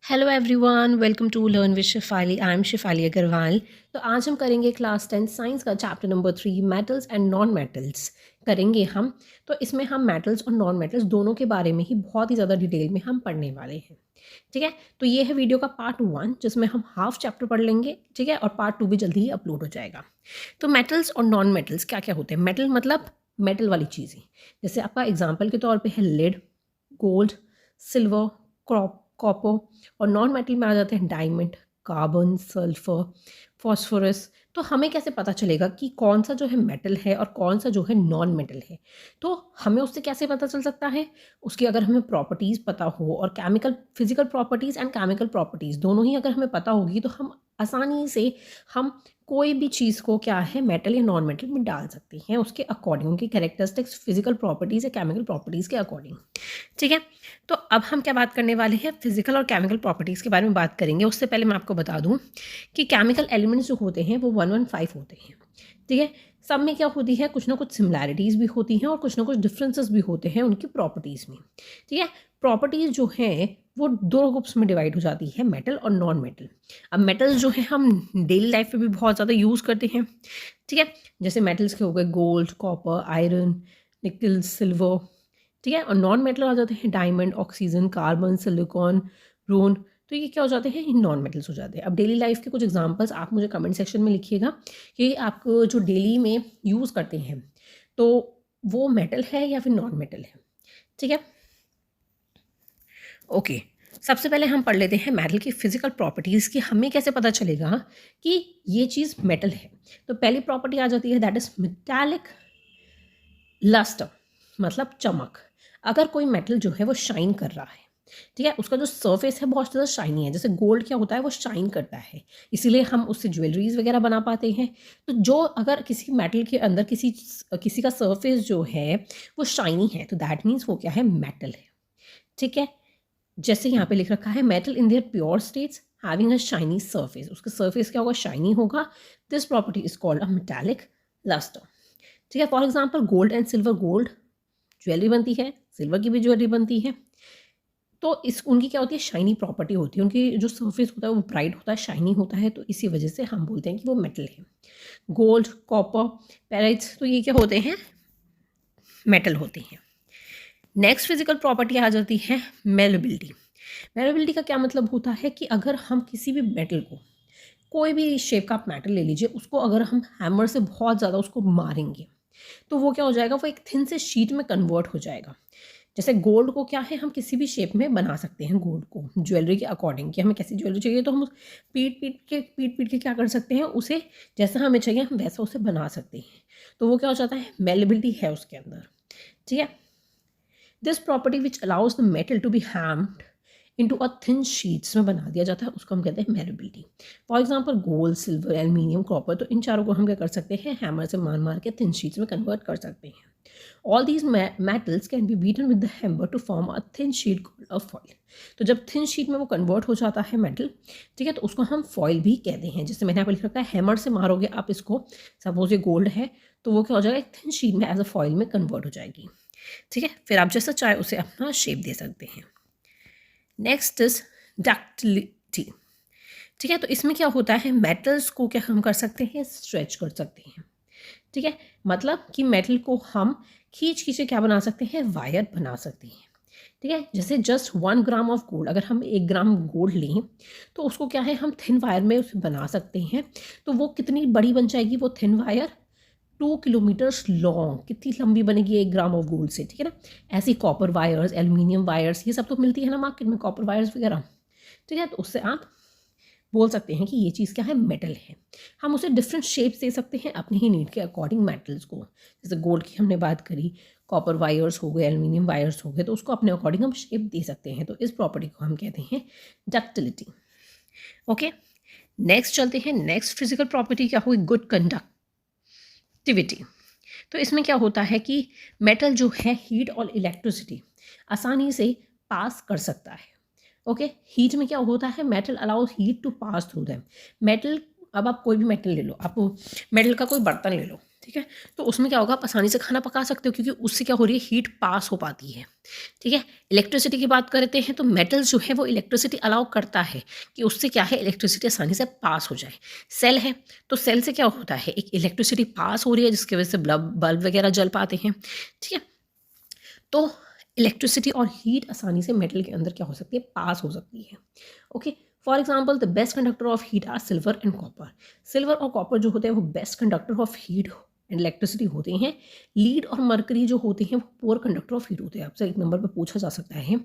Hello everyone, welcome to learn with Shifali. I am Shifali Agarwal. तो आज हम करेंगे क्लास 10 साइंस का chapter number 3 metals and non metals करेंगे हम। तो इसमें हम मेटल्स और नॉन मेटल्स दोनों के बारे में ही बहुत ही ज़्यादा डिटेल में हम पढ़ने वाले हैं। ठीक है, तो ये है वीडियो का पार्ट 1 जिसमें हम हाफ चैप्टर पढ़ लेंगे। ठीक है, और पार्ट 2 भी जल्दी ही अपलोड हो जाएगा। तो मेटल्स और नॉन मेटल्स क्या क्या होते हैं। मेटल मतलब मेटल वाली चीज़ें, जैसे आपका एग्जाम्पल के तौर पर है लेड, गोल्ड, सिल्वर, कॉपर। और नॉन मेटल में आ जाते हैं डायमंड, कार्बन, सल्फर, फॉस्फोरस। तो हमें कैसे पता चलेगा कि कौन सा जो है मेटल है और कौन सा जो है नॉन मेटल है। तो हमें उससे कैसे पता चल सकता है, उसकी अगर हमें प्रॉपर्टीज़ पता हो और chemical physical properties and chemical properties दोनों ही अगर हमें पता होगी तो हम आसानी से हम कोई भी चीज़ को क्या है मेटल या नॉन मेटल में डाल सकते हैं उसके अकॉर्डिंग, उनकी कैरेक्टरिस्टिक्स फिजिकल प्रॉपर्टीज़ या केमिकल प्रॉपर्टीज़ के अकॉर्डिंग। ठीक है, तो अब हम क्या बात करने वाले हैं, फिजिकल और केमिकल प्रॉपर्टीज़ के बारे में बात करेंगे। उससे पहले मैं आपको बता दूं कि केमिकल एलिमेंट्स जो होते हैं वो 115 होते हैं। ठीक है, सब में क्या होती है, कुछ ना कुछ सिमिलैरिटीज़ भी होती हैं और कुछ ना कुछ डिफरेंसेस भी होते हैं उनकी प्रॉपर्टीज़ में। ठीक है, प्रॉपर्टीज़ जो हैं वो दो ग्रुप्स में डिवाइड हो जाती है, मेटल और नॉन मेटल। अब मेटल्स जो है हम डेली लाइफ में भी बहुत ज़्यादा यूज़ करते हैं। ठीक है, जैसे मेटल्स के हो गए gold, copper, iron, nickel, silver. ठीक है, और नॉन मेटल आ जाते हैं diamond, oxygen, carbon, silicon, boron. तो ये क्या हो जाते हैं, इन नॉन मेटल्स हो जाते हैं। अब डेली लाइफ के कुछ एग्जांपल्स आप मुझे कमेंट सेक्शन में लिखिएगा कि आप जो डेली में यूज़ करते हैं तो वो मेटल है या फिर नॉन मेटल है। ठीक है, ओके। सबसे पहले हम पढ़ लेते हैं मेटल की फिजिकल प्रॉपर्टीज़ कि हमें कैसे पता चलेगा कि ये चीज़ मेटल है। तो पहली प्रॉपर्टी आ जाती है दैट इज मेटालिक लस्टर, मतलब चमक। अगर कोई मेटल जो है वो शाइन कर रहा है, ठीक है, उसका जो सरफेस है बहुत ज़्यादा शाइनी है। जैसे गोल्ड क्या होता है, वो शाइन करता है, इसीलिए हम उससे ज्वेलरीज वगैरह बना पाते हैं। तो जो अगर किसी मेटल के अंदर किसी किसी का सरफेस जो है वो शाइनी है तो दैट मीन्स वो क्या है, मेटल है। ठीक है, जैसे यहाँ पे लिख रखा है metal in their pure states having a shiny surface, उसका सरफेस क्या होगा, शाइनी होगा। This property is called a metallic lustre. ठीक है, for example gold and silver, gold jewellery बनती है, सिल्वर की भी ज्वेलरी बनती है। तो इस उनकी क्या होती है, शाइनी प्रॉपर्टी होती है, उनकी जो सरफेस होता है वो ब्राइट होता है, शाइनी होता है, तो इसी वजह से हम बोलते हैं कि वो मेटल है। गोल्ड, कॉपर, पैराइट्स, तो ये क्या होते हैं, मेटल होते हैं। नेक्स्ट फिजिकल प्रॉपर्टी आ जाती है मेलेबिलिटी। मेलेबिलिटी का क्या मतलब होता है कि अगर हम किसी भी मेटल को, कोई भी शेप का आप मेटल ले लीजिए, उसको अगर हम हैमर से बहुत ज़्यादा उसको मारेंगे तो वो क्या हो जाएगा, वो एक थिन से शीट में कन्वर्ट हो जाएगा। जैसे गोल्ड को क्या है, हम किसी भी शेप में बना सकते हैं गोल्ड को ज्वेलरी के अकॉर्डिंग, कि हमें कैसी ज्वेलरी चाहिए तो हम पीट पीट के क्या कर सकते हैं, उसे जैसा हमें चाहिए हम वैसा उसे बना सकते हैं। तो वो क्या हो जाता है, मेलेबिलिटी है उसके अंदर। ठीक है, this property which allows the metal to be hammed into a thin sheets में बना दिया जाता है, उसको हम कहते हैं malleability. For example gold, silver, aluminium, copper, तो इन चारों को हम क्या कर सकते हैं, हैमर से मार मार के थिन शीट्स में कन्वर्ट कर सकते हैं। All these metals can be beaten with the hammer to form a thin sheet called a foil. तो जब थिन शीट में वो कन्वर्ट हो जाता है मेटल, ठीक है, तो उसको हम फॉइल भी कहते हैं। जैसे मैंने यहाँ पर लिख रखा है, हैमर से मारोगे आप इसको, सपोज ये गोल्ड है, तो वो क्या हो जाएगा, एक थिन शीट में एज अ फॉइल में कन्वर्ट हो जाएगी। ठीक है, फिर आप जैसा चाहे उसे अपना शेप दे सकते हैं। Next is ductility. ठीक है, तो इसमें क्या होता है, मेटल्स को क्या हम कर सकते हैं, स्ट्रेच कर सकते हैं। ठीक है, मतलब कि मेटल को हम खींच खींच के क्या बना सकते हैं, वायर बना सकते हैं। ठीक है, जैसे जस्ट 1 ग्राम ऑफ गोल्ड, अगर हम 1 ग्राम गोल्ड लें तो उसको क्या है, हम थिन वायर में उसे बना सकते हैं। तो वो कितनी बड़ी बन जाएगी, वो थिन वायर 2 किलोमीटर्स लॉन्ग, कितनी लंबी बनेगी 1 ग्राम ऑफ गोल्ड से। ठीक है ना, ऐसी कॉपर वायर्स, एल्यूमिनियम वायर्स, ये सब तो मिलती है ना मार्केट में, कॉपर वायर्स वगैरह। ठीक है, तो उससे आप बोल सकते हैं कि ये चीज़ क्या है, मेटल है। हम उसे डिफरेंट शेप्स दे सकते हैं अपनी ही नीड के अकॉर्डिंग मेटल्स को। जैसे गोल्ड की हमने बात करी, कॉपर वायर्स हो गए, एल्यूमिनियम वायर्स हो गए, तो उसको अपने अकॉर्डिंग हम शेप दे सकते हैं। तो इस प्रॉपर्टी को हम कहते हैं डक्टिलिटी। ओके, नेक्स्ट चलते हैं, नेक्स्ट फिजिकल प्रॉपर्टी क्या हुई, गुड कंडक्टिविटी। तो इसमें क्या होता है कि मेटल जो है हीट और इलेक्ट्रिसिटी आसानी से पास कर सकता है। ओके, हीट में क्या होता है, metal allows heat to pass through them. Metal, अब आप कोई भी मेटल ले लो, आप मेटल का कोई बर्तन ले लो, ठीक है। तो उसमें क्या होगा, आप आसानी से खाना पका सकते हो क्योंकि उससे क्या हो रही है, हीट पास हो पाती है। ठीक है। इलेक्ट्रिसिटी की बात करते हैं तो मेटल्स जो है वो इलेक्ट्रिसिटी अलाउ करता है कि उससे क्या है, इलेक्ट्रिसिटी आसानी से पास हो जाए। सेल है, तो सेल से क्या होता है, एक इलेक्ट्रिसिटी पास हो रही है जिसकी वजह से बल्ब बल्ब वगैरह जल पाते हैं। ठीक है। तो इलेक्ट्रिसिटी और हीट आसानी से मेटल के अंदर क्या हो सकती है, पास हो सकती है। Okay. For example the best conductor of heat are silver and copper. Silver और कॉपर जो होते हैं वो best conductor of heat and electricity होते हैं। लीड और मरकरी जो होते हैं वो पुअर कंडक्टर ऑफ हीट होते हैं। आपसे एक नंबर पर पूछा जा सकता है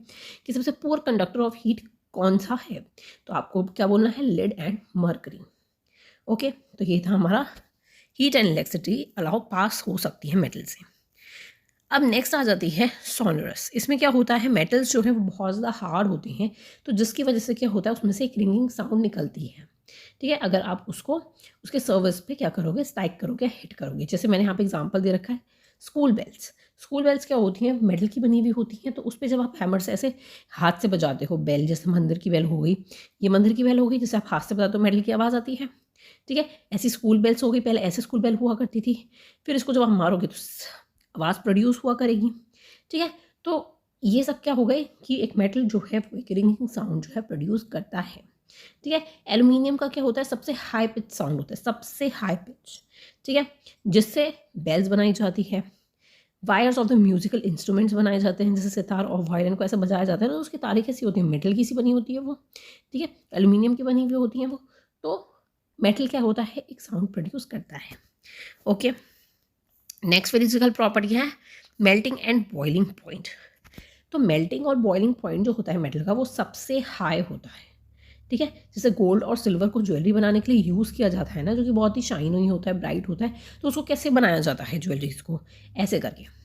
कि सबसे पुअर कंडक्टर ऑफ हीट कौन सा है, तो आपको क्या बोलना है, लेड एंड मरकरी। ओके। तो ये था हमारा हीट एंड इलेक्ट्रिसिटी अलाउ पास हो सकती है मेटल से। अब नेक्स्ट आ जाती है सोनरस। इसमें क्या होता है, मेटल्स जो है वो बहुत ज़्यादा हार्ड होते हैं, तो जिसकी वजह से क्या होता है, उसमें से एक रिंगिंग साउंड निकलती है। ठीक है। अगर आप उसको उसके सर्विस पे क्या करोगे, स्ट्राइक करोगे, हिट करोगे। जैसे मैंने यहाँ पे एग्जांपल दे रखा है, स्कूल बेल्स। स्कूल बेल्स क्या होती हैं, मेटल की बनी हुई होती हैं, तो उस पर जब आप हैमर से ऐसे हाथ से बजाते हो बेल, जैसे मंदिर की बेल हो गई, ये मंदिर की बेल हो गई, जैसे आप हाथ से बजाते हो मेटल की आवाज़ आती है। ठीक है। ऐसी स्कूल बेल्स हो गई, पहले ऐसे स्कूल बेल हुआ करती थी, फिर इसको जब आप मारोगे तो आवाज़ प्रोड्यूस हुआ करेगी। ठीक है। तो ये सब क्या हो गए कि एक मेटल जो है वो एक रिंगिंग साउंड जो है प्रोड्यूस करता है। ठीक है। एल्युमिनियम का क्या होता है, सबसे हाई पिच साउंड होता है, सबसे हाई पिच। ठीक है। जिससे बेल्स बनाई जाती है, wires of the musical instruments बनाए जाते हैं, जैसे सितार और वायलिन को ऐसे बजाया जाता है ना, उसकी तारें कैसी होती हैं, मेटल की सी बनी होती है वो। ठीक है। एल्युमिनियम की बनी हुई होती हैं वो। तो मेटल क्या होता है, एक साउंड प्रोड्यूस करता है। ओके। नेक्स्ट फिजिकल प्रॉपर्टी है मेल्टिंग एंड बॉइलिंग पॉइंट। तो मेल्टिंग और बॉइलिंग पॉइंट जो होता है मेटल का, वो सबसे हाई होता है। ठीक है। जैसे गोल्ड और सिल्वर को ज्वेलरी बनाने के लिए यूज़ किया जाता है ना, जो कि बहुत ही शाइनी होता है, ब्राइट होता है, तो उसको कैसे बनाया जाता है ज्वेलरीज को, ऐसे करके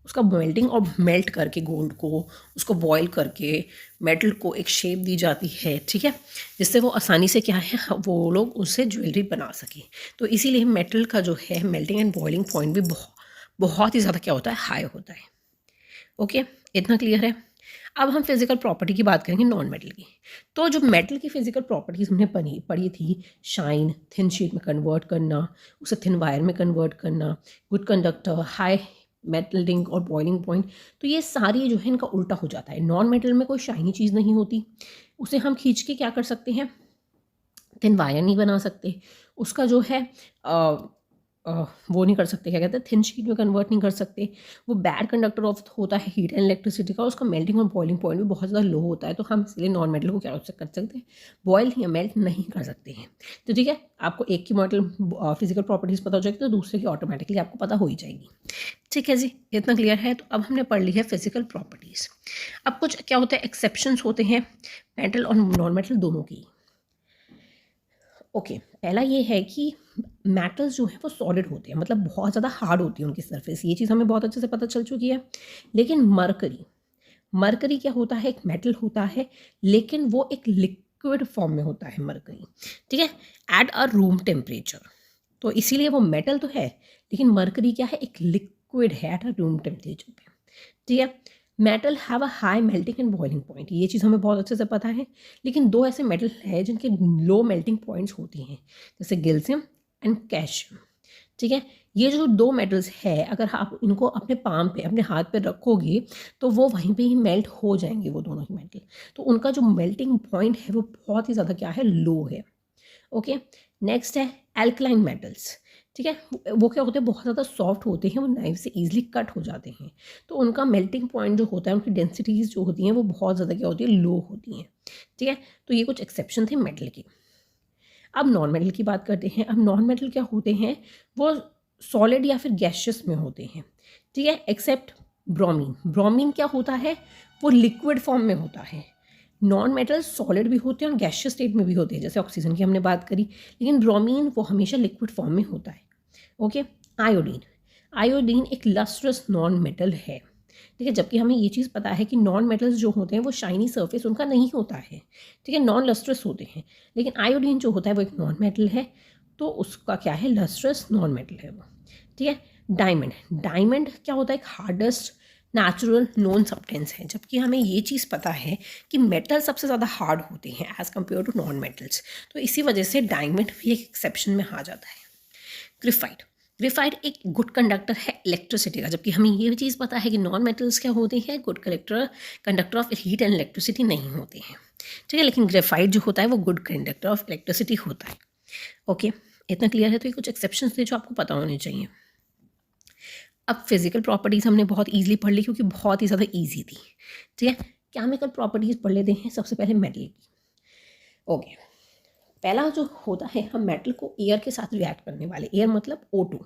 उसका मेल्टिंग और मेल्ट करके गोल्ड को उसको बॉयल करके मेटल को एक शेप दी जाती है। ठीक है। जिससे वो आसानी से क्या है, वो लोग उससे ज्वेलरी बना सकें। तो इसीलिए मेटल का जो है मेल्टिंग एंड बॉइलिंग पॉइंट भी बहुत ही ज़्यादा क्या होता है, हाई होता है। ओके। इतना क्लियर है। अब हम फिजिकल प्रॉपर्टी की बात करेंगे नॉन मेटल की। तो जो मेटल की फिजिकल प्रॉपर्टीज हमने पढ़ी थी, शाइन, थिन शीट में कन्वर्ट करना, उसे थिन वायर में कन्वर्ट करना, गुड कंडक्टर, हाई मेटलिंग और बॉइलिंग पॉइंट, तो ये सारी जो है इनका उल्टा हो जाता है। नॉन मेटल में कोई शाइनी चीज़ नहीं होती, उसे हम खींच के क्या कर सकते हैं, थिन वायर नहीं बना सकते, उसका जो है वो नहीं कर सकते, क्या कहते हैं, थिन शीट में कन्वर्ट नहीं कर सकते। वो बैड कंडक्टर ऑफ होता है हीट एंड इलेक्ट्रिसिटी का, उसका मेल्टिंग और बॉइलिंग पॉइंट भी बहुत ज़्यादा लो होता है। तो हम इसलिए नॉन मेटल को क्या कर सकते हैं, बॉयल या मेल्ट नहीं कर सकते हैं। तो ठीक है, आपको एक की मेटल फिजिकल प्रॉपर्टीज़ पता हो जाएगी तो दूसरे की ऑटोमेटिकली आपको पता हो ही जाएगी। ठीक है जी, इतना क्लियर है। तो अब हमने पढ़ ली है फिजिकल प्रॉपर्टीज़। अब कुछ क्या होता है, एक्सेप्शंस होते हैं मेटल और नॉन मेटल दोनों की। ओके। पहला ये है कि मेटल्स जो है वो सॉलिड होते हैं, मतलब बहुत ज़्यादा हार्ड होती है उनकी सरफेस, ये चीज़ हमें बहुत अच्छे से पता चल चुकी है। लेकिन मरकरी क्या होता है, एक मेटल होता है, लेकिन वो एक लिक्विड फॉर्म में होता है मरकरी। ठीक है। एट अ रूम टेम्परेचर, तो इसीलिए वो मेटल तो है, लेकिन मरकरी क्या है, एक लिक्विड है एट अ रूम टेम्परेचर पे। ठीक है। Metal have a high melting and boiling point, ये चीज़ हमें बहुत अच्छे से पता है। लेकिन दो ऐसे मेटल है जिनके लो मेल्टिंग पॉइंट्स होती हैं, जैसे गिल्सियम एंड कैल्शियम। ठीक है। ये जो दो मेटल्स है, अगर आप इनको अपने पाम पे, अपने हाथ पे रखोगे, तो वो वहीं पे ही मेल्ट हो जाएंगे, वो दोनों ही मेटल। तो उनका जो मेल्टिंग पॉइंट है वो बहुत ही ज़्यादा क्या है, लो है। ओके। नेक्स्ट है एल्कलाइन मेटल्स। ठीक है। वो क्या होते हैं, बहुत ज़्यादा सॉफ्ट होते हैं, वो नाइफ से ईजिली कट हो जाते हैं, तो उनका मेल्टिंग पॉइंट जो होता है, उनकी डेंसिटीज़ जो होती हैं वो बहुत ज़्यादा क्या होती है, लो होती हैं। ठीक है। तो ये कुछ एक्सेप्शन थे मेटल के। अब नॉन मेटल की बात करते हैं। अब नॉन मेटल क्या होते हैं, वो सॉलिड या फिर गैशियस में होते हैं। ठीक है। Accept bromine. ब्रोमीन क्या होता है, वो लिक्विड फॉर्म में होता है। नॉन मेटल सॉलिड भी होते हैं और गैशियस स्टेट में भी होते हैं, जैसे ऑक्सीजन की हमने बात करी, लेकिन ब्रोमीन वो हमेशा लिक्विड फॉर्म में होता है। ओके। आयोडीन। आयोडीन एक लस्ट्रस नॉन मेटल है। ठीक है। जबकि हमें ये चीज़ पता है कि नॉन मेटल्स जो होते हैं वो शाइनी सरफेस उनका नहीं होता है। ठीक है। नॉन लस्ट्रस होते हैं, लेकिन आयोडीन जो होता है वो एक नॉन मेटल है, तो उसका क्या है, लस्ट्रस नॉन मेटल है वो। ठीक है। डायमंड। डायमंड क्या होता है, एक हार्डेस्ट नेचुरल नॉन सब्सटेंस है, जबकि हमें ये चीज़ पता है कि मेटल सबसे ज़्यादा हार्ड होते हैं as compare to non metals, तो इसी वजह से डायमंड भी एक एक्सेप्शन में आ जाता है। ग्रेफाइट। ग्रेफाइट एक गुड कंडक्टर है इलेक्ट्रिसिटी का, जबकि हमें ये चीज़ पता है कि नॉन मेटल्स क्या होते हैं, good conductor of heat and electricity नहीं होते हैं, ठीक है। लेकिन ग्रेफाइट जो होता है वो गुड कंडक्टर ऑफ इलेक्ट्रिसिटी होता है। ओके, इतना क्लियर है। तो ये कुछ एक्सेप्शंस थे जो आपको पता होने चाहिए। अब फिजिकल प्रॉपर्टीज़ हमने बहुत ईजिली पढ़ ली क्योंकि बहुत ही ज़्यादा ईजी थी, ठीक है। केमिकल प्रॉपर्टीज़ पढ़ लेते हैं सबसे पहले मेटल की। ओके, पहला जो होता है, हम मेटल को एयर के साथ रिएक्ट करने वाले, एयर मतलब O2,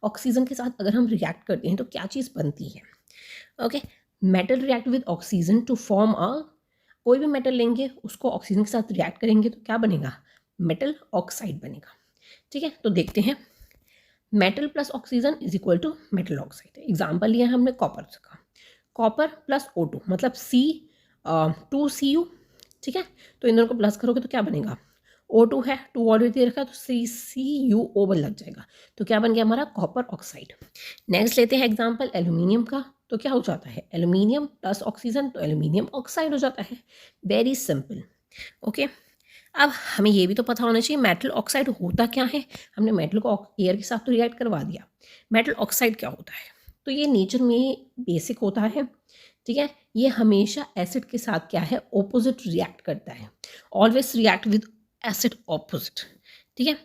ऑक्सीजन के साथ अगर हम रिएक्ट करते हैं तो क्या चीज़ बनती है। Okay, metal react with oxygen to form a, कोई भी मेटल लेंगे उसको ऑक्सीजन के साथ रिएक्ट करेंगे तो क्या बनेगा, मेटल ऑक्साइड बनेगा, ठीक है। तो देखते हैं, metal plus oxygen is equal to metal oxide. Example लिया है हमने कॉपर का, कॉपर प्लस O2 मतलब C2Cu, ठीक है। तो इन दोनों को प्लस करोगे तो क्या बनेगा, O2 है, 2 ऑलरेडी दे रखा है तो CuO लग जाएगा, तो क्या बन गया हमारा कॉपर ऑक्साइड। नेक्स्ट लेते हैं एग्जाम्पल एल्यूमिनियम का, तो क्या हो जाता है, एल्यूमिनियम प्लस ऑक्सीजन तो एल्यूमिनियम ऑक्साइड हो जाता है, वेरी सिंपल। ओके, अब हमें ये भी तो पता होना चाहिए मेटल ऑक्साइड होता क्या है। हमने मेटल को एयर के साथ तो रिएक्ट करवा दिया, मेटल ऑक्साइड क्या होता है, तो ये नेचर में बेसिक होता है, ठीक है। ये हमेशा एसिड के साथ क्या है, ऑपोजिट रिएक्ट करता है, always react with acid opposite, ठीक है।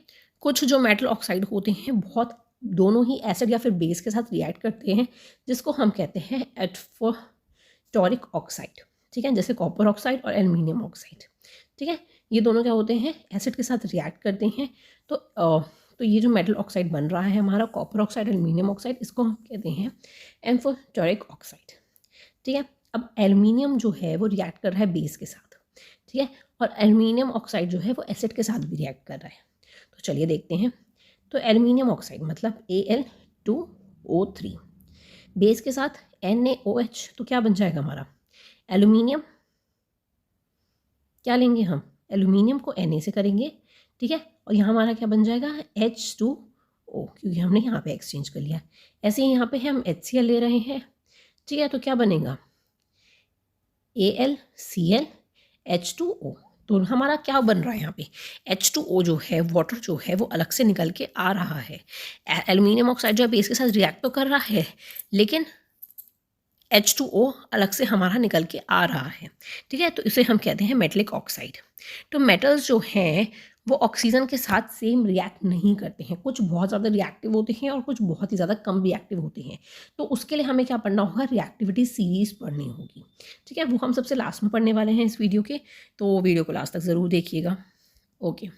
कुछ जो मेटल ऑक्साइड होते हैं बहुत दोनों ही एसिड या फिर बेस के साथ रिएक्ट करते हैं, जिसको हम कहते हैं एटफोटोरिक ऑक्साइड, ठीक है, जैसे कॉपर ऑक्साइड और एल्यूमिनियम ऑक्साइड, ठीक है। ये दोनों क्या होते हैं, एसिड के साथ रिएक्ट करते हैं। तो ये जो मेटल ऑक्साइड बन रहा है हमारा कॉपर ऑक्साइड एल्यूमिनियम ऑक्साइड, इसको हम कहते हैं एम्फोटोरिक ऑक्साइड, ठीक है। अब एल्यूमिनियम जो है वो रिएक्ट कर रहा है बेस के साथ, ठीक है, और एल्यूमिनियम ऑक्साइड जो है वो एसिड के साथ भी रिएक्ट कर रहा है। तो चलिए देखते हैं, तो एल्यूमिनियम ऑक्साइड मतलब Al2O3, बेस के साथ NaOH, तो क्या बन जाएगा हमारा एल्यूमिनियम, क्या लेंगे हम, एल्यूमिनियम को Na से करेंगे, ठीक है, और यहाँ हमारा क्या बन जाएगा H2O, क्योंकि हमने यहाँ पे एक्सचेंज कर लिया। ऐसे ही यहाँ पे हम HCl ले रहे हैं, ठीक है, तो क्या बनेगा AlCl H2O। तो हमारा क्या बन रहा है यहाँ पे, H2O जो है, वाटर जो है वो अलग से निकल के आ रहा है। एल्यूमिनियम ऑक्साइड जो है बेस के साथ रिएक्ट तो कर रहा है, लेकिन H2O अलग से हमारा निकल के आ रहा है, ठीक है। तो इसे हम कहते हैं मेटलिक ऑक्साइड। तो मेटल्स जो हैं वो ऑक्सीजन के साथ सेम रिएक्ट नहीं करते हैं, कुछ बहुत ज़्यादा रिएक्टिव होते हैं और कुछ बहुत ही ज़्यादा कम रिएक्टिव होते हैं। तो उसके लिए हमें क्या पढ़ना होगा, रिएक्टिविटी सीरीज़ पढ़नी होगी, ठीक है। वो हम सबसे लास्ट में पढ़ने वाले हैं इस वीडियो के, तो वीडियो को लास्ट तक ज़रूर देखिएगा। ओके,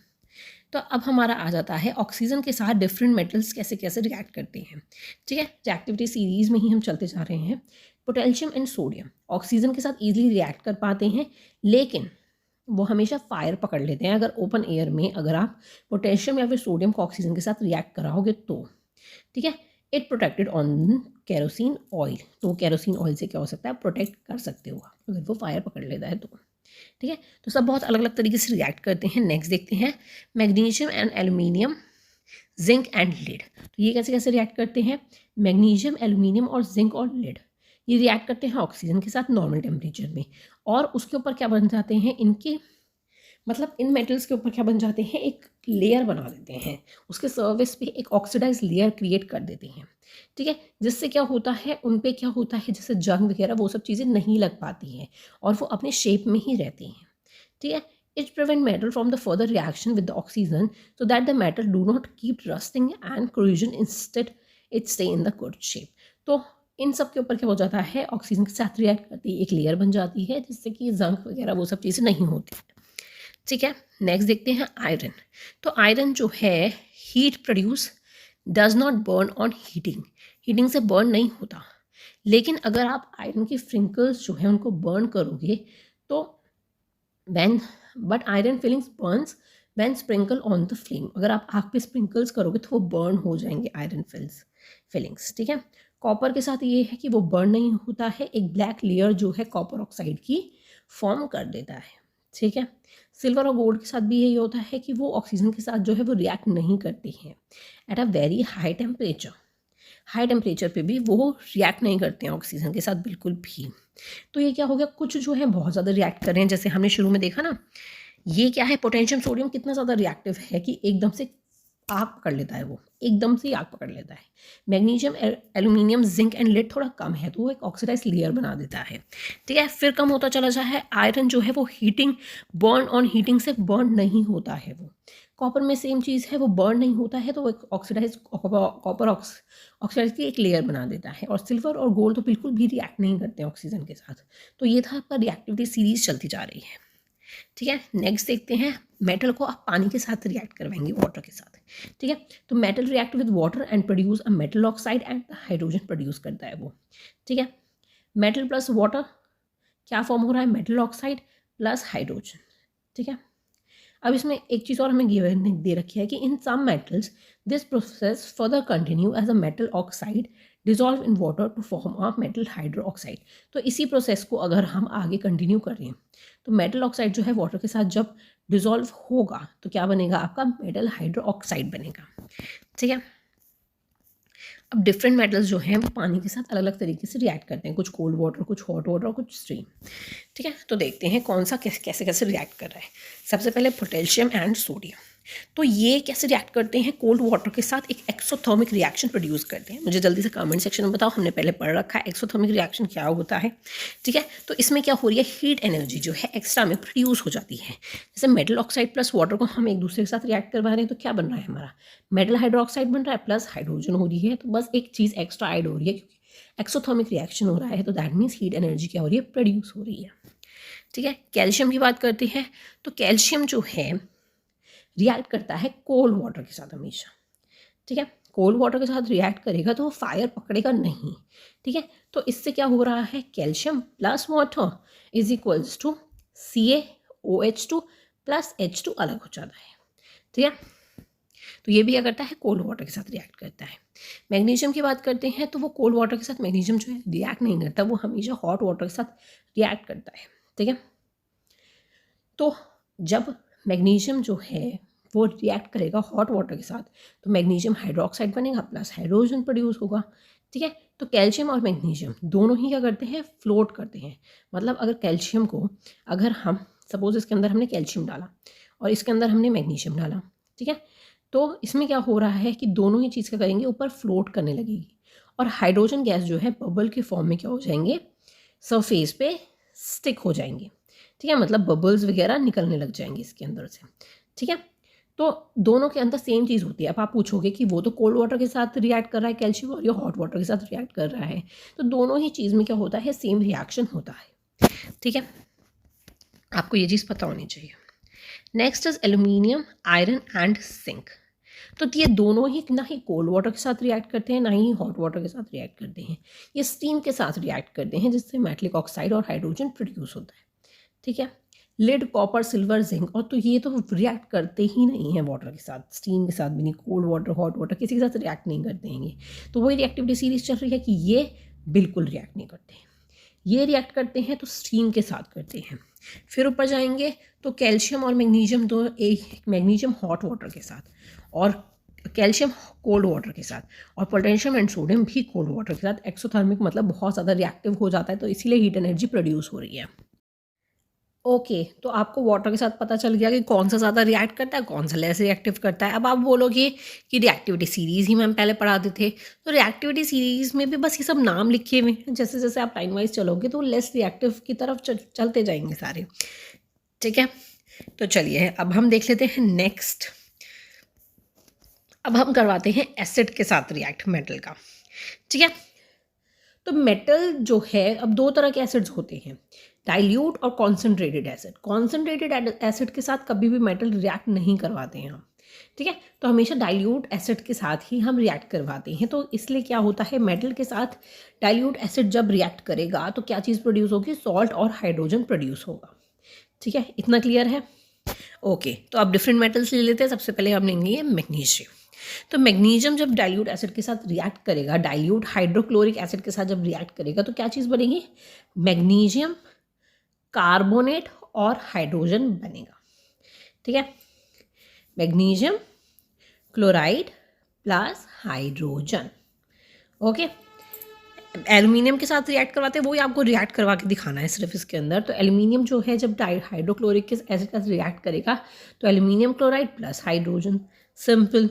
तो अब हमारा आ जाता है ऑक्सीजन के साथ डिफरेंट मेटल्स कैसे कैसे रिएक्ट करते हैं, ठीक है। रिएक्टिविटी सीरीज़ में ही हम चलते जा रहे हैं। पोटेशियम एंड सोडियम ऑक्सीजन के साथ ईजिली रिएक्ट कर पाते हैं, लेकिन वो हमेशा फायर पकड़ लेते हैं अगर ओपन एयर में अगर आप पोटेशियम या फिर सोडियम को ऑक्सीजन के साथ रिएक्ट कराओगे तो, ठीक है। It protected on kerosene oil, तो केरोसिन ऑयल से क्या हो सकता है, प्रोटेक्ट कर सकते हो अगर वो फायर पकड़ लेता है तो, ठीक है। तो सब बहुत अलग अलग तरीके से रिएक्ट करते हैं। नेक्स्ट देखते हैं magnesium and aluminium, zinc and lead. तो ये कैसे कैसे रिएक्ट करते हैं, मैग्नीशियम, एल्यूमिनियम और जिंक और लेड ये रिएक्ट करते हैं ऑक्सीजन के साथ नॉर्मल टेम्परेचर में, और उसके ऊपर क्या बन जाते हैं, इनके मतलब इन मेटल्स के ऊपर क्या बन जाते हैं, एक लेयर बना देते हैं, उसके सर्फेस पे एक ऑक्सीडाइज लेयर क्रिएट कर देते हैं, ठीक है। जिससे क्या होता है, उन पे क्या होता है, जैसे जंग वगैरह वो सब चीज़ें नहीं लग पाती हैं और वो अपने शेप में ही रहती हैं, ठीक है। It prevent metal from the further reaction with the oxygen so that the metal do not keep rusting and corrosion, instead it stay in the good shape. तो इन सब के ऊपर क्या हो जाता है, ऑक्सीजन के साथ रिएक्ट करती है, एक लेयर बन जाती है जिससे कि जंग वगैरह वो सब चीज़ें नहीं होती, ठीक है। नेक्स्ट देखते हैं आयरन। तो आयरन जो है heat produce does not burn on heating, heating से बर्न नहीं होता, लेकिन अगर आप आयरन की फ्रिंकल्स जो है उनको बर्न करोगे तो when but iron filings burns when sprinkle on the flame, अगर आप आग पे स्प्रिंकल्स करोगे तो वो बर्न हो जाएंगे आयरन फिलिंग्स, ठीक है। कॉपर के साथ ये है कि वो बर्न नहीं होता है, एक ब्लैक लेयर जो है कॉपर ऑक्साइड की फॉर्म कर देता है, ठीक है। सिल्वर और गोल्ड के साथ भी यही होता है कि वो ऑक्सीजन के साथ जो है वो रिएक्ट नहीं करती हैं at a very high temperature, high temperature पे भी वो रिएक्ट नहीं करते हैं ऑक्सीजन के साथ बिल्कुल भी। तो ये क्या हो गया, कुछ जो है बहुत ज़्यादा रिएक्ट कर रहे हैं, जैसे हमने शुरू में देखा ना, ये क्या है, पोटेशियम सोडियम कितना ज़्यादा रिएक्टिव है कि एकदम से आग पकड़ लेता है, वो एकदम से ही आग पकड़ लेता है। Magnesium, aluminium, zinc and lead थोड़ा कम है तो वो एक ऑक्सीडाइज लेयर बना देता है, ठीक है। फिर कम होता चला जाता है। आयरन जो है वो हीटिंग, बर्न ऑन हीटिंग से बर्न नहीं होता है वो। कॉपर में सेम चीज़ है, वो बर्न नहीं होता है तो वो एक ऑक्सीडाइज कॉपर ऑक्सीडाइज की एक लेयर बना देता है। और सिल्वर और गोल्ड तो बिल्कुल भी रिएक्ट नहीं करते ऑक्सीजन के साथ। तो ये था आपका रिएक्टिविटी सीरीज चलती जा रही है, ठीक है। नेक्स्ट देखते हैं, मेटल को आप पानी के साथ रिएक्ट करवाएंगे, वाटर के साथ, ठीक है। तो metal react with water and produce a metal oxide and hydrogen produce करता है वो, ठीक है। मेटल प्लस वाटर क्या फॉर्म हो रहा है, मेटल ऑक्साइड प्लस हाइड्रोजन, ठीक है। अब इसमें एक चीज़ और हमें गिवन दे रखी है कि in some metals this process further continue as a metal oxide dissolve in water to form a metal hydroxide. तो इसी प्रोसेस को अगर हम आगे कंटिन्यू कर रहे हैं तो मेटल ऑक्साइड जो है वाटर के साथ जब डिजॉल्व होगा तो क्या बनेगा, आपका मेटल हाइड्रो ऑक्साइड बनेगा, ठीक है। अब डिफरेंट मेटल्स जो हैं वो पानी के साथ अलग अलग तरीके से रिएक्ट करते हैं, कुछ कोल्ड वाटर, कुछ हॉट वाटर और कुछ स्ट्रीम, ठीक है। तो देखते हैं कौन सा कैसे कैसे रिएक्ट कर रहा है। सबसे पहले पोटेशियम एंड सोडियम, तो ये कैसे रिएक्ट करते हैं, कोल्ड वाटर के साथ एक एक्सोथर्मिक रिएक्शन प्रोड्यूस करते हैं। मुझे जल्दी से कमेंट सेक्शन में बताओ, हमने पहले पढ़ रखा है एक्सोथर्मिक रिएक्शन क्या होता है, ठीक है। तो इसमें क्या हो रही है, हीट एनर्जी जो है एक्स्ट्रा में प्रोड्यूस हो जाती है। जैसे मेटल ऑक्साइड प्लस वाटर को हम एक दूसरे के साथ रिएक्ट करवा रहे हैं तो क्या बन रहा है, हमारा मेटल हाइड्रोक्साइड बन रहा है प्लस हाइड्रोजन हो रही है। तो बस एक चीज़ एक्स्ट्रा ऐड हो रही है क्योंकि एक्सोथर्मिक रिएक्शन हो रहा है, तो दैट मीन्स हीट एनर्जी क्या हो रही है, प्रोड्यूस हो रही है, ठीक है। कैल्शियम की बात करते हैं तो कैल्शियम जो है रिएक्ट करता है कोल्ड वाटर के साथ हमेशा, ठीक है। कोल्ड वाटर के साथ रिएक्ट करेगा तो वो फायर पकड़ेगा नहीं, ठीक है। तो इससे क्या हो रहा है, calcium plus water is equals to CaOH2 plus H2 अलग हो जाता है, ठीक है। तो ये भी क्या करता है, कोल्ड वाटर के साथ रिएक्ट करता है। मैग्नीशियम की बात करते हैं तो वो कोल्ड वाटर के साथ मैग्नीशियम जो है रिएक्ट नहीं करता, वो हमेशा हॉट वाटर के साथ रिएक्ट करता है, ठीक है। तो जब मैग्नीशियम जो है वो रिएक्ट करेगा हॉट वाटर के साथ तो मैग्नीशियम हाइड्रोक्साइड बनेगा प्लस हाइड्रोजन प्रोड्यूस होगा, ठीक है। तो कैल्शियम और मैग्नीशियम दोनों ही क्या करते हैं, फ्लोट करते हैं। मतलब अगर कैल्शियम को, अगर हम सपोज इसके अंदर हमने कैल्शियम डाला और इसके अंदर हमने मैग्नीशियम डाला, ठीक है। तो इसमें क्या हो रहा है कि दोनों ही चीज़ क्या करेंगे, ऊपर फ्लोट करने लगेगी और हाइड्रोजन गैस जो है बबल के फॉर्म में क्या हो जाएंगे, सरफेस पे स्टिक हो जाएंगे, ठीक है। मतलब बबल्स वगैरह निकलने लग जाएंगे इसके अंदर से, ठीक है। तो दोनों के अंदर सेम चीज़ होती है। अब आप पूछोगे कि वो तो कोल्ड वाटर के साथ रिएक्ट कर रहा है कैल्शियम और ये हॉट वाटर के साथ रिएक्ट कर रहा है, तो दोनों ही चीज़ में क्या होता है, सेम रिएक्शन होता है, ठीक है। आपको ये चीज़ पता होनी चाहिए। Next is aluminium, iron and zinc. तो ये दोनों ही ना ही कोल्ड वाटर के साथ रिएक्ट करते हैं ना ही हॉट वाटर के साथ रिएक्ट करते हैं, ये स्टीम के साथ रिएक्ट करते हैं जिससे मेटलिक ऑक्साइड और हाइड्रोजन प्रोड्यूस होता है, ठीक है। लेड, कॉपर, सिल्वर, जिंक, और तो ये तो रिएक्ट करते ही नहीं है वाटर के साथ, स्टीम के साथ भी नहीं, कोल्ड वाटर हॉट वाटर किसी के साथ रिएक्ट नहीं करते हैं ये। तो वही रिएक्टिविटी सीरीज चल रही है कि ये बिल्कुल रिएक्ट नहीं करते हैं। ये रिएक्ट करते हैं तो स्टीम के साथ करते हैं। फिर ऊपर जाएंगे तो कैल्शियम और मैग्नीशियम, दो एक मैग्नीशियम हॉट वाटर के साथ और कैल्शियम कोल्ड वाटर के साथ, और पोटेशियम एंड सोडियम भी कोल्ड वाटर के साथ एक्सोथर्मिक, मतलब बहुत ज़्यादा रिएक्टिव हो जाता है, तो इसीलिए हीट एनर्जी प्रोड्यूस हो रही है। ओके, तो आपको वाटर के साथ पता चल गया कि कौन सा ज़्यादा रिएक्ट करता है, कौन सा लेस रिएक्टिव करता है। अब आप बोलोगे कि रिएक्टिविटी सीरीज़ ही मैम पहले पढ़ाते थे, तो रिएक्टिविटी सीरीज़ में भी बस ये सब नाम लिखे हुए हैं, जैसे जैसे आप टाइम वाइज चलोगे तो लेस रिएक्टिव की तरफ चलते जाएंगे सारे, ठीक है। तो चलिए अब हम देख लेते हैं नेक्स्ट। अब हम करवाते हैं एसिड के साथ रिएक्ट मेटल का, ठीक है। तो मेटल जो है, अब दो तरह के एसिड्स होते हैं, डाइल्यूट और कॉन्सेंट्रेटेड एसिड। कॉन्सेंट्रेटेड एसिड के साथ कभी भी मेटल रिएक्ट नहीं करवाते हैं हम, ठीक है। तो हमेशा डाइल्यूट एसिड के साथ ही हम रिएक्ट करवाते हैं। तो इसलिए क्या होता है, मेटल के साथ डाइल्यूट एसिड जब रिएक्ट करेगा तो क्या चीज़ प्रोड्यूस होगी, सॉल्ट और हाइड्रोजन प्रोड्यूस होगा, ठीक है। इतना क्लियर है। ओके, तो अब डिफरेंट मेटल्स ले लेते हैं। सबसे पहले हम लेंगे मैग्नीशियम। तो मैग्नीशियम जब डाइल्यूट एसिड के साथ रिएक्ट करेगा, डाइल्यूट हाइड्रोक्लोरिक एसिड के साथ जब रिएक्ट करेगा तो क्या चीज़ बनेगी, मैग्नीशियम कार्बोनेट और हाइड्रोजन बनेगा, ठीक है। Magnesium chloride plus hydrogen, okay. Aluminium के साथ रिएक्ट करवाते हैं, वही आपको रिएक्ट करवा के दिखाना है सिर्फ इसके अंदर। तो एल्यूमिनियम जो है जब हाइड्रोक्लोरिक एसिड के साथ रिएक्ट करेगा तो aluminium chloride plus hydrogen, simple.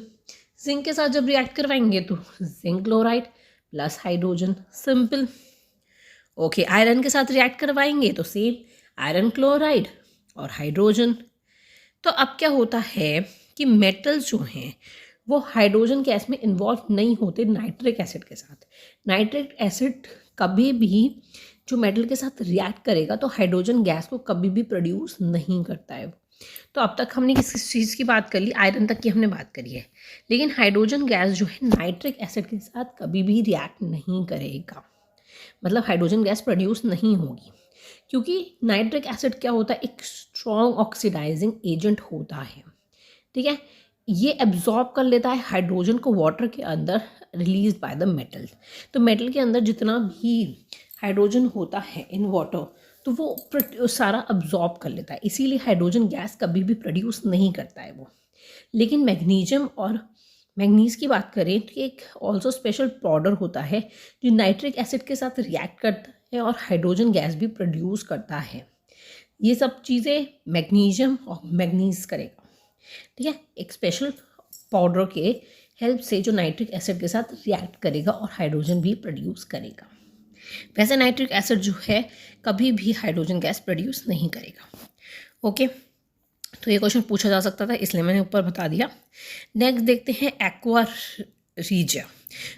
Zinc के साथ जब रिएक्ट करवाएंगे तो zinc chloride plus hydrogen, simple. Okay, iron के साथ रिएक्ट करवाएंगे तो सेम आयरन क्लोराइड और हाइड्रोजन। तो अब क्या होता है कि मेटल्स जो हैं वो हाइड्रोजन गैस में इन्वॉल्व नहीं होते नाइट्रिक एसिड के साथ। नाइट्रिक एसिड कभी भी जो मेटल के साथ रिएक्ट करेगा तो हाइड्रोजन गैस को कभी भी प्रोड्यूस नहीं करता है वो। तो अब तक हमने किस चीज़ की बात कर ली, आयरन तक की हमने बात करी है। लेकिन हाइड्रोजन गैस जो है नाइट्रिक एसिड के साथ कभी भी रिएक्ट नहीं करेगा, मतलब हाइड्रोजन गैस प्रोड्यूस नहीं होगी, क्योंकि नाइट्रिक एसिड क्या होता है, एक स्ट्रॉन्ग ऑक्सीडाइजिंग एजेंट होता है। ठीक है, ये एब्जॉर्ब कर लेता है हाइड्रोजन को वाटर के अंदर रिलीज बाय द मेटल। तो मेटल के अंदर जितना भी हाइड्रोजन होता है इन वाटर तो वो सारा अब्जॉर्ब कर लेता है, इसीलिए हाइड्रोजन गैस कभी भी प्रोड्यूस नहीं करता है वो। लेकिन मैग्नीशियम और मैग्नीज की बात करें तो एक ऑल्सो स्पेशल पाउडर होता है जो नाइट्रिक एसिड के साथ रिएक्ट करता है और हाइड्रोजन गैस भी प्रोड्यूस करता है। ये सब चीज़ें मैग्नीशियम और मैग्नीज करेगा। ठीक है, एक स्पेशल पाउडर के हेल्प से जो नाइट्रिक एसिड के साथ रिएक्ट करेगा और हाइड्रोजन भी प्रोड्यूस करेगा। वैसे नाइट्रिक एसिड जो है कभी भी हाइड्रोजन गैस प्रोड्यूस नहीं करेगा। ओके, तो ये क्वेश्चन पूछा जा सकता था इसलिए मैंने ऊपर बता दिया। नेक्स्ट देखते हैं एक्वा रीजिया।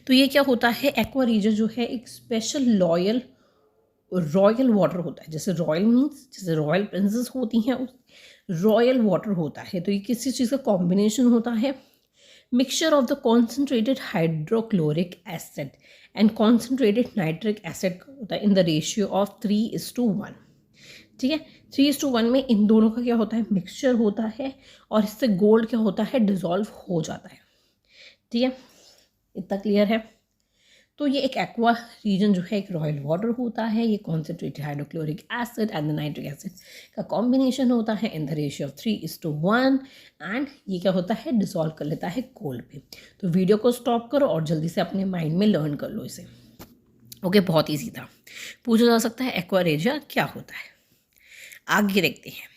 तो ये क्या होता है, एक्वा रीजिया जो है एक स्पेशल रॉयल वाटर होता है। जैसे रॉयल मीन्स जैसे रॉयल प्रिंसेस होती हैं, रॉयल वाटर होता है। तो ये किसी चीज़ का कॉम्बिनेशन होता है, mixture of the concentrated hydrochloric acid and concentrated nitric acid होता है इन द रेशियो ऑफ 3:1। ठीक है, 3:1 में इन दोनों का क्या होता है, मिक्सचर होता है और इससे गोल्ड क्या होता है, डिजॉल्व हो जाता है। ठीक है, इतना क्लियर है। तो ये एक एक्वा रीजन जो है एक रॉयल वाटर होता है, ये concentrated hydrochloric acid and the nitric acid का कॉम्बिनेशन होता है in the ratio of 3:1 and ये क्या होता है, डिसॉल्व कर लेता है गोल्ड पे। तो वीडियो को स्टॉप करो और जल्दी से अपने माइंड में लर्न कर लो इसे। ओके, बहुत ईजी था। पूछा जा सकता है एक्वा रीजिया क्या होता है। आगे देखते हैं।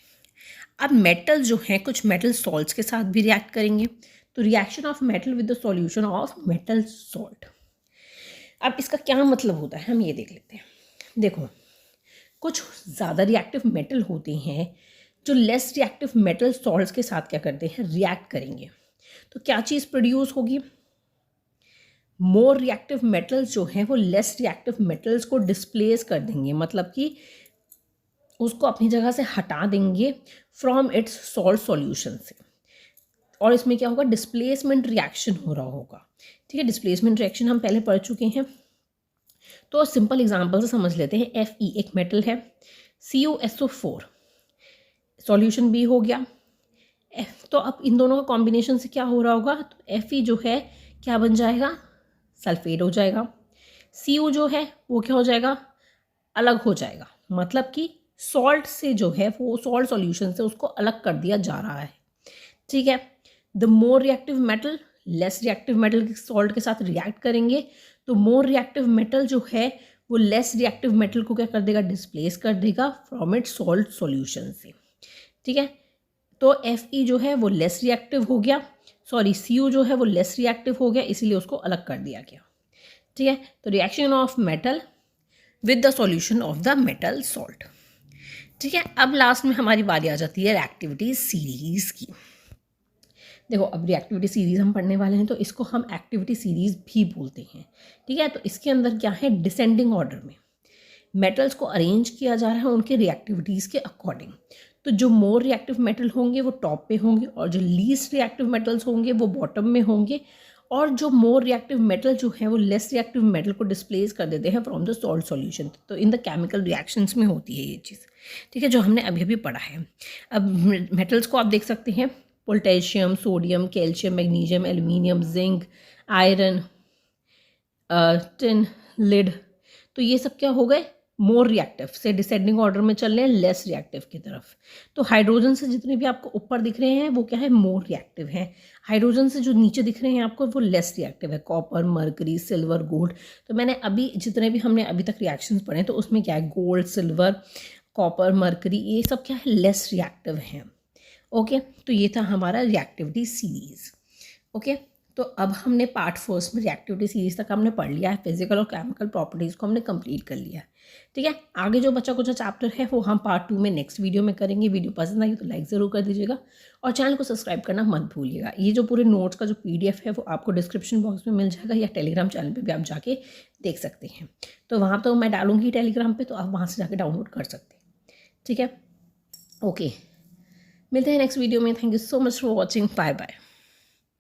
अब मेटल जो हैं कुछ मेटल सॉल्ट्स के साथ भी रिएक्ट करेंगे, तो reaction of metal with the solution of metal salt. अब इसका क्या मतलब होता है हम ये देख लेते हैं। देखो, कुछ ज़्यादा रिएक्टिव मेटल होते हैं जो लेस रिएक्टिव मेटल सॉल्ट्स के साथ क्या करते हैं, रिएक्ट करेंगे। तो क्या चीज़ प्रोड्यूस होगी, मोर रिएक्टिव मेटल्स जो हैं वो लेस रिएक्टिव मेटल्स को डिस्प्लेस कर देंगे, मतलब कि उसको अपनी जगह से हटा देंगे फ्रॉम इट्स सॉल्ट सॉल्यूशन से। और इसमें क्या होगा, डिस्प्लेसमेंट रिएक्शन हो रहा होगा। ठीक है, डिस्प्लेसमेंट रिएक्शन हम पहले पढ़ चुके हैं। तो सिंपल एग्जांपल से समझ लेते हैं। Fe एक मेटल है, CuSO4 सॉल्यूशन B हो गया। तो अब इन दोनों का कॉम्बिनेशन से क्या हो रहा होगा, तो Fe जो है क्या बन जाएगा, सल्फेट हो जाएगा। Cu जो है वो क्या हो जाएगा, अलग हो जाएगा, मतलब कि सॉल्ट से जो है वो सॉल्ट सॉल्यूशन से उसको अलग कर दिया जा रहा है। ठीक है, the more reactive metal less reactive metal के सॉल्ट के साथ रिएक्ट करेंगे, तो मोर रिएक्टिव मेटल जो है वो लेस रिएक्टिव मेटल को क्या कर देगा, डिस्प्लेस कर देगा फ्रॉम इट सॉल्ट सॉल्यूशन से। ठीक है, तो Fe जो है वो लेस रिएक्टिव हो गया, सॉरी Cu जो है वो लेस रिएक्टिव हो गया, इसीलिए उसको अलग कर दिया गया। ठीक है, तो reaction of metal with the solution of the metal salt. ठीक है, अब लास्ट में हमारी बारी आ जाती है रिएक्टिविटी सीरीज़ की। देखो, अब रिएक्टिविटी सीरीज़ हम पढ़ने वाले हैं तो इसको हम एक्टिविटी सीरीज़ भी बोलते हैं। ठीक है, तो इसके अंदर क्या है, डिसेंडिंग ऑर्डर में मेटल्स को अरेंज किया जा रहा है उनके रिएक्टिविटीज़ के अकॉर्डिंग। तो जो मोर रिएक्टिव मेटल होंगे वो टॉप पे होंगे और जो लीस्ट रिएक्टिव मेटल्स होंगे वो बॉटम में होंगे, और जो मोर रिएक्टिव मेटल जो है वो लेस रिएक्टिव मेटल को डिस्प्लेस कर देते हैं फ्रॉम द सॉल्ट सॉल्यूशन। तो इन द केमिकल रिएक्शंस में होती है ये चीज़। ठीक है, जो हमने अभी अभी पढ़ा है। अब मेटल्स को आप देख सकते हैं, potassium, sodium, calcium, magnesium, aluminium, zinc, iron, tin, lead. तो ये सब क्या हो गए, मोर रिएक्टिव से डिसेंडिंग ऑर्डर में चल रहे हैं लेस रिएक्टिव की तरफ। तो हाइड्रोजन से जितने भी आपको ऊपर दिख रहे हैं वो क्या है, मोर रिएक्टिव हैं। हाइड्रोजन से जो नीचे दिख रहे हैं आपको वो लेस रिएक्टिव है, कॉपर, मर्करी, सिल्वर, गोल्ड। तो मैंने अभी जितने भी हमने अभी तक रिएक्शंस पढ़े तो उसमें क्या है, गोल्ड, सिल्वर, कॉपर, मर्करी, ये सब क्या है, लेस रिएक्टिव हैं। ओके, तो ये था हमारा रिएक्टिविटी सीरीज। ओके, तो अब हमने पार्ट फर्स्ट में रिएक्टिविटी सीरीज तक हमने पढ़ लिया है, फिजिकल और केमिकल प्रॉपर्टीज़ को हमने कंप्लीट कर लिया है। ठीक है, आगे जो बचा कुछ चैप्टर है वो हम पार्ट 2 में नेक्स्ट वीडियो में करेंगे। वीडियो पसंद आई तो लाइक ज़रूर कर दीजिएगा और चैनल को सब्सक्राइब करना मत भूलिएगा। ये जो पूरे नोट्स का जो PDF है वो आपको डिस्क्रिप्शन बॉक्स में मिल जाएगा या टेलीग्राम चैनल पर भी आप जाके देख सकते हैं। तो वहाँ तो मैं डालूंगी टेलीग्राम पर, तो आप वहाँ से जाके डाउनलोड कर सकते हैं। ठीक है, ओके, मिलते हैं नेक्स्ट वीडियो में। Thank you so much for watching, bye bye.